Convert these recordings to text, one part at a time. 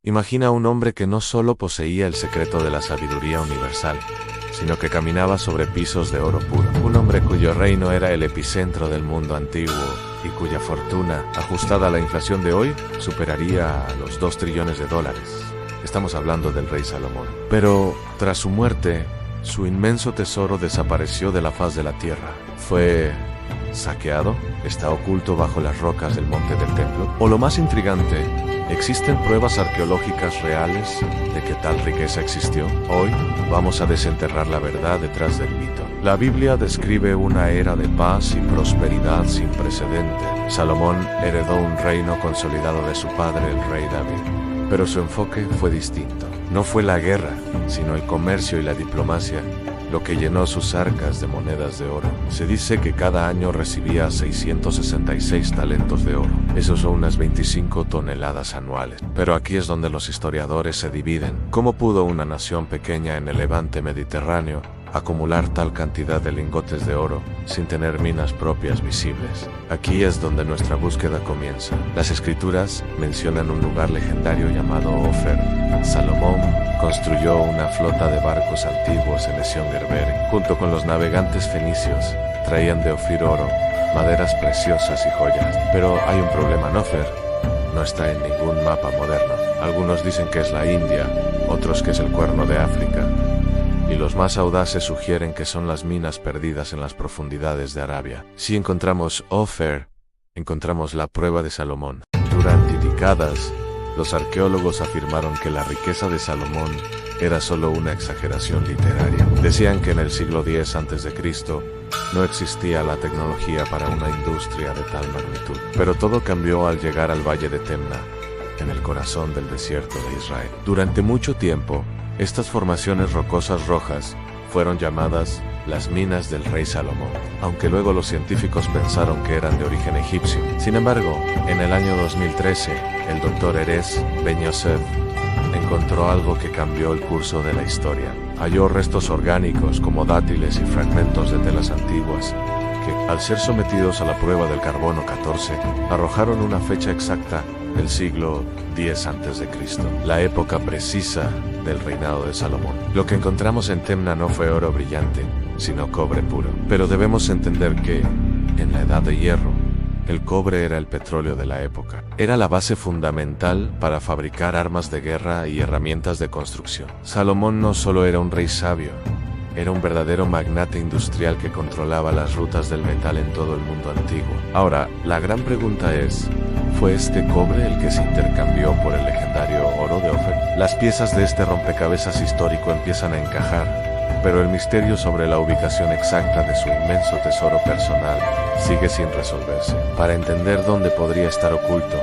Imagina a un hombre que no solo poseía el secreto de la sabiduría universal, sino que caminaba sobre pisos de oro puro. Un hombre cuyo reino era el epicentro del mundo antiguo y cuya fortuna, ajustada a la inflación de hoy, superaría a los 2 trillones de dólares. Estamos hablando del rey Salomón. Pero, tras su muerte, su inmenso tesoro desapareció de la faz de la tierra. ¿Fue saqueado? ¿Está oculto bajo las rocas del monte del templo? O lo más intrigante, ¿existen pruebas arqueológicas reales de que tal riqueza existió? Hoy vamos a desenterrar la verdad detrás del mito. La Biblia describe una era de paz y prosperidad sin precedente. Salomón heredó un reino consolidado de su padre, el rey David. Pero su enfoque fue distinto. No fue la guerra, sino el comercio y la diplomacia lo que llenó sus arcas de monedas de oro. Se dice que cada año recibía 666 talentos de oro. Esos son unas 25 toneladas anuales. Pero aquí es donde los historiadores se dividen. ¿Cómo pudo una nación pequeña en el levante mediterráneo acumular tal cantidad de lingotes de oro sin tener minas propias visibles? Aquí es donde nuestra búsqueda comienza. Las escrituras mencionan un lugar legendario llamado Ofer. Salomón construyó una flota de barcos antiguos en Esión-Geber. Junto con los navegantes fenicios, traían de Ofir oro, maderas preciosas y joyas. Pero hay un problema. Ofer no está en ningún mapa moderno. Algunos dicen que es la India, otros que es el Cuerno de África, y los más audaces sugieren que son las minas perdidas en las profundidades de Arabia. Si encontramos Ofer, encontramos la prueba de Salomón. Durante décadas, los arqueólogos afirmaron que la riqueza de Salomón era solo una exageración literaria. Decían que en el siglo X a.C. no existía la tecnología para una industria de tal magnitud. Pero todo cambió al llegar al valle de Temna, en el corazón del desierto de Israel. Durante mucho tiempo, estas formaciones rocosas rojas fueron llamadas las minas del rey Salomón, aunque luego los científicos pensaron que eran de origen egipcio. Sin embargo, en el año 2013, el doctor Erez Ben Yosef encontró algo que cambió el curso de la historia. Halló restos orgánicos como dátiles y fragmentos de telas antiguas que, al ser sometidos a la prueba del carbono 14, arrojaron una fecha exacta del siglo X a.C., la época precisa del reinado de Salomón. Lo que encontramos en Temna no fue oro brillante, sino cobre puro. Pero debemos entender que, en la Edad de Hierro, el cobre era el petróleo de la época. Era la base fundamental para fabricar armas de guerra y herramientas de construcción. Salomón no solo era un rey sabio, era un verdadero magnate industrial que controlaba las rutas del metal en todo el mundo antiguo. Ahora, la gran pregunta es, ¿fue este cobre el que se intercambió por el legendario oro de Ofer? Las piezas de este rompecabezas histórico empiezan a encajar, pero el misterio sobre la ubicación exacta de su inmenso tesoro personal sigue sin resolverse. Para entender dónde podría estar oculto,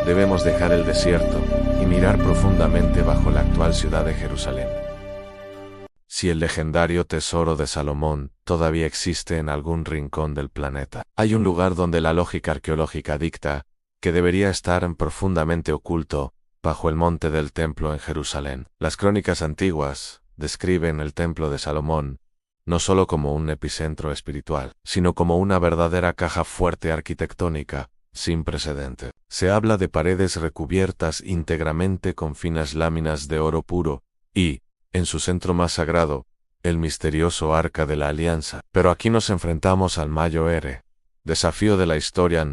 debemos dejar el desierto y mirar profundamente bajo la actual ciudad de Jerusalén. Si el legendario tesoro de Salomón todavía existe en algún rincón del planeta, hay un lugar donde la lógica arqueológica dicta que debería estar profundamente oculto bajo el monte del templo en Jerusalén. Las crónicas antiguas describen el templo de Salomón no solo como un epicentro espiritual, sino como una verdadera caja fuerte arquitectónica sin precedente. Se habla de paredes recubiertas íntegramente con finas láminas de oro puro y, en su centro más sagrado, el misterioso Arca de la Alianza. Pero aquí nos enfrentamos al Mayo Ere, desafío de la historia.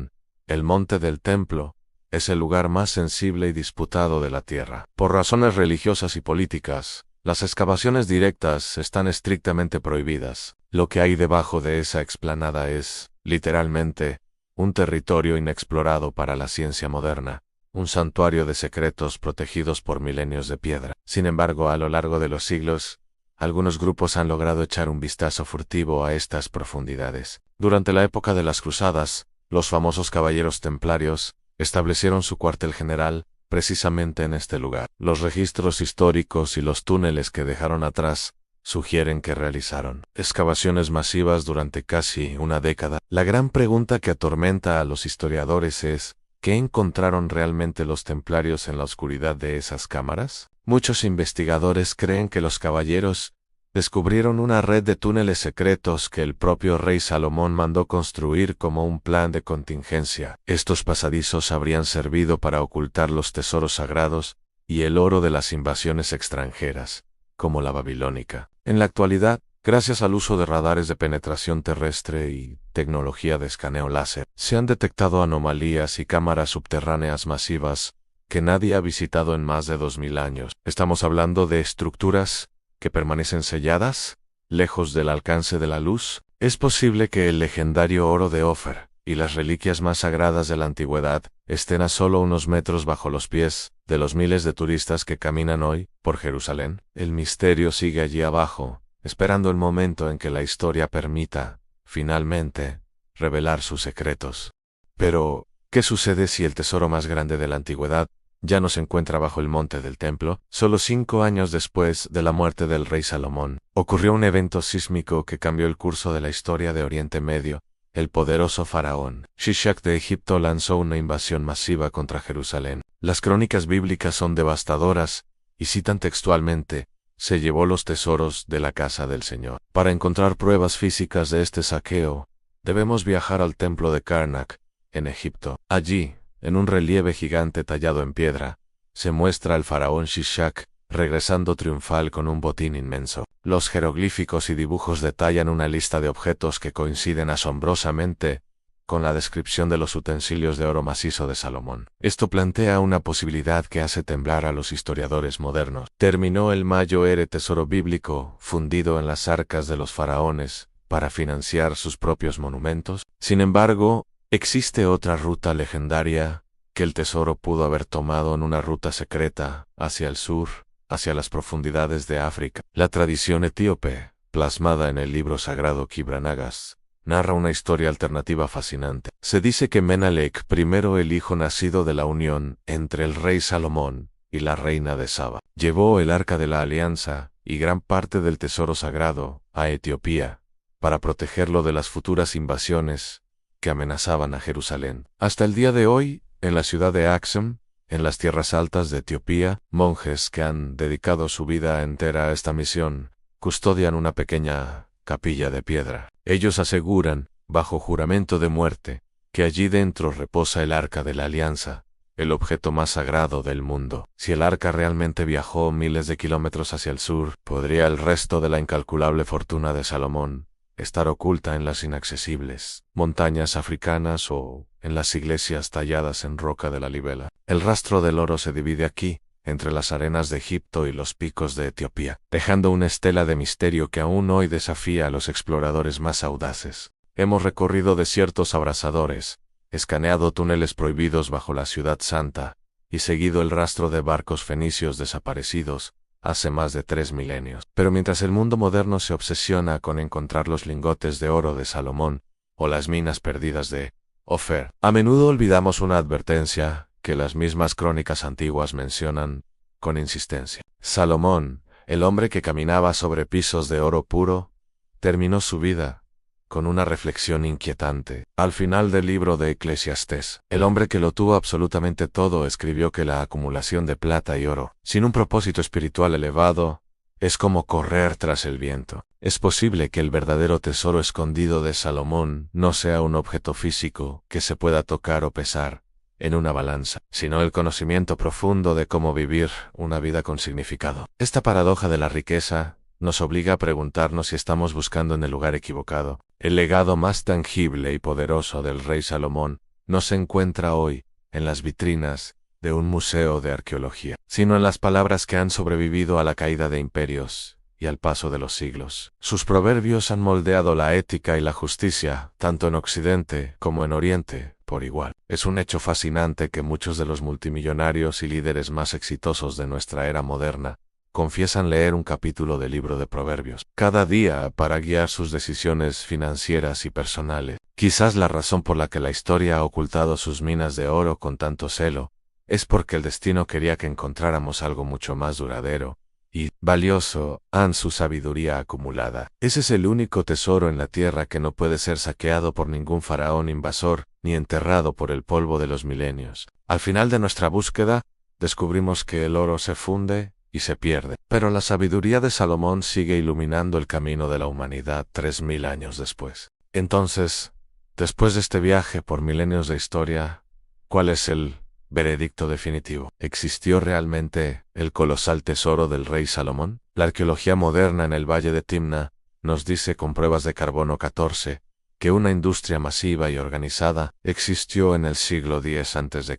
El monte del templo es el lugar más sensible y disputado de la tierra. Por razones religiosas y políticas, las excavaciones directas están estrictamente prohibidas. Lo que hay debajo de esa explanada es, literalmente, un territorio inexplorado para la ciencia moderna, un santuario de secretos protegidos por milenios de piedra. Sin embargo, a lo largo de los siglos, algunos grupos han logrado echar un vistazo furtivo a estas profundidades. Durante la época de las Cruzadas, los famosos caballeros templarios establecieron su cuartel general precisamente en este lugar. Los registros históricos y los túneles que dejaron atrás sugieren que realizaron excavaciones masivas durante casi una década. La gran pregunta que atormenta a los historiadores es, ¿qué encontraron realmente los templarios en la oscuridad de esas cámaras? Muchos investigadores creen que los caballeros descubrieron una red de túneles secretos que el propio rey Salomón mandó construir como un plan de contingencia. Estos pasadizos habrían servido para ocultar los tesoros sagrados y el oro de las invasiones extranjeras, como la babilónica. En la actualidad, gracias al uso de radares de penetración terrestre y tecnología de escaneo láser, se han detectado anomalías y cámaras subterráneas masivas que nadie ha visitado en más de 2000 años. Estamos hablando de estructuras que permanecen selladas, lejos del alcance de la luz. Es posible que el legendario oro de Ofer y las reliquias más sagradas de la antigüedad estén a solo unos metros bajo los pies de los miles de turistas que caminan hoy por Jerusalén. El misterio sigue allí abajo, esperando el momento en que la historia permita, finalmente, revelar sus secretos. Pero, ¿qué sucede si el tesoro más grande de la antigüedad ya no se encuentra bajo el monte del templo? Solo 5 años después de la muerte del rey Salomón, ocurrió un evento sísmico que cambió el curso de la historia de Oriente Medio. El poderoso faraón Shishak de Egipto lanzó una invasión masiva contra Jerusalén. Las crónicas bíblicas son devastadoras y citan textualmente: se llevó los tesoros de la casa del Señor. Para encontrar pruebas físicas de este saqueo, debemos viajar al templo de Karnak, en Egipto. Allí, en un relieve gigante tallado en piedra, se muestra al faraón Shishak regresando triunfal con un botín inmenso. Los jeroglíficos y dibujos detallan una lista de objetos que coinciden asombrosamente con la descripción de los utensilios de oro macizo de Salomón. Esto plantea una posibilidad que hace temblar a los historiadores modernos. ¿Terminó el mayor tesoro bíblico fundido en las arcas de los faraones para financiar sus propios monumentos? Sin embargo, existe otra ruta legendaria que el tesoro pudo haber tomado en una ruta secreta hacia el sur, hacia las profundidades de África. La tradición etíope, plasmada en el libro sagrado Kibra Nagas, narra una historia alternativa fascinante. Se dice que Menelek, primero el hijo nacido de la unión entre el rey Salomón y la reina de Saba, llevó el arca de la alianza y gran parte del tesoro sagrado a Etiopía para protegerlo de las futuras invasiones que amenazaban a Jerusalén. Hasta el día de hoy, en la ciudad de Axum, en las tierras altas de Etiopía, monjes que han dedicado su vida entera a esta misión custodian una pequeña capilla de piedra. Ellos aseguran, bajo juramento de muerte, que allí dentro reposa el arca de la alianza, el objeto más sagrado del mundo. Si el arca realmente viajó miles de kilómetros hacia el sur, ¿podría el resto de la incalculable fortuna de Salomón estar oculta en las inaccesibles montañas africanas o en las iglesias talladas en roca de la Libela? El rastro del oro se divide aquí, entre las arenas de Egipto y los picos de Etiopía, dejando una estela de misterio que aún hoy desafía a los exploradores más audaces. Hemos recorrido desiertos abrasadores, escaneado túneles prohibidos bajo la ciudad santa, y seguido el rastro de barcos fenicios desaparecidos hace más de 3 milenios. Pero mientras el mundo moderno se obsesiona con encontrar los lingotes de oro de Salomón o las minas perdidas de Ofer, a menudo olvidamos una advertencia que las mismas crónicas antiguas mencionan con insistencia. Salomón, el hombre que caminaba sobre pisos de oro puro, terminó su vida con una reflexión inquietante. Al final del libro de Eclesiastés, el hombre que lo tuvo absolutamente todo escribió que la acumulación de plata y oro, sin un propósito espiritual elevado, es como correr tras el viento. Es posible que el verdadero tesoro escondido de Salomón no sea un objeto físico que se pueda tocar o pesar en una balanza, sino el conocimiento profundo de cómo vivir una vida con significado. Esta paradoja de la riqueza nos obliga a preguntarnos si estamos buscando en el lugar equivocado. El legado más tangible y poderoso del rey Salomón no se encuentra hoy en las vitrinas de un museo de arqueología, sino en las palabras que han sobrevivido a la caída de imperios y al paso de los siglos. Sus proverbios han moldeado la ética y la justicia, tanto en Occidente como en Oriente, por igual. Es un hecho fascinante que muchos de los multimillonarios y líderes más exitosos de nuestra era moderna confiesan leer un capítulo del libro de Proverbios cada día para guiar sus decisiones financieras y personales. Quizás la razón por la que la historia ha ocultado sus minas de oro con tanto celo es porque el destino quería que encontráramos algo mucho más duradero y valioso en su sabiduría acumulada. Ese es el único tesoro en la tierra que no puede ser saqueado por ningún faraón invasor ni enterrado por el polvo de los milenios. Al final de nuestra búsqueda, descubrimos que el oro se funde y se pierde, pero la sabiduría de Salomón sigue iluminando el camino de la humanidad 3000 años después. Entonces, después de este viaje por milenios de historia, ¿cuál es el Veredicto definitivo. ¿Existió realmente el colosal tesoro del rey Salomón? La arqueología moderna en el valle de Timna nos dice con pruebas de carbono 14 que una industria masiva y organizada existió en el siglo X a.C.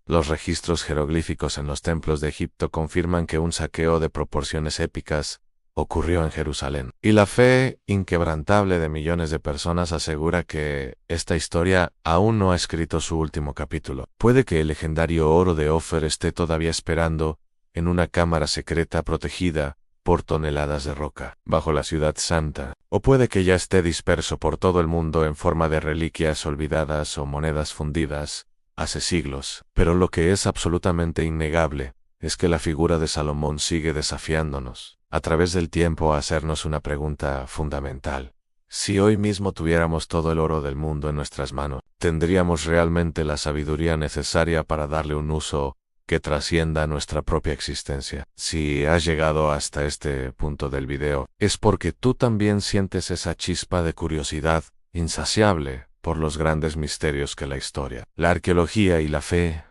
Los registros jeroglíficos en los templos de Egipto confirman que un saqueo de proporciones épicas ocurrió en Jerusalén. Y la fe inquebrantable de millones de personas asegura que esta historia aún no ha escrito su último capítulo. Puede que el legendario oro de Ofer esté todavía esperando en una cámara secreta protegida por toneladas de roca, bajo la ciudad santa. O puede que ya esté disperso por todo el mundo en forma de reliquias olvidadas o monedas fundidas hace siglos. Pero lo que es absolutamente innegable es que la figura de Salomón sigue desafiándonos, a través del tiempo, a hacernos una pregunta fundamental. Si hoy mismo tuviéramos todo el oro del mundo en nuestras manos, ¿tendríamos realmente la sabiduría necesaria para darle un uso que trascienda nuestra propia existencia? Si has llegado hasta este punto del video, es porque tú también sientes esa chispa de curiosidad insaciable por los grandes misterios que la historia, la arqueología y la fe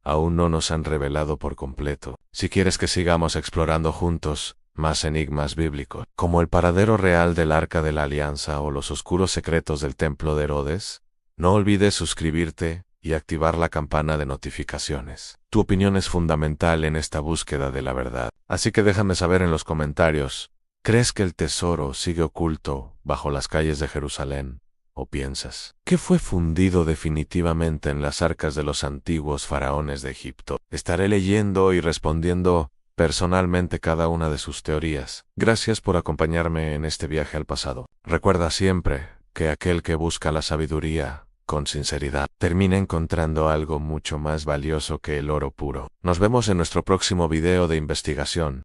aún no nos han revelado por completo. Si quieres que sigamos explorando juntos más enigmas bíblicos, como el paradero real del Arca de la Alianza o los oscuros secretos del Templo de Herodes, no olvides suscribirte y activar la campana de notificaciones. Tu opinión es fundamental en esta búsqueda de la verdad. Así que déjame saber en los comentarios, ¿crees que el tesoro sigue oculto bajo las calles de Jerusalén? ¿O piensas que fue fundido definitivamente en las arcas de los antiguos faraones de Egipto? Estaré leyendo y respondiendo personalmente cada una de sus teorías. Gracias por acompañarme en este viaje al pasado. Recuerda siempre que aquel que busca la sabiduría con sinceridad termina encontrando algo mucho más valioso que el oro puro. Nos vemos en nuestro próximo video de investigación.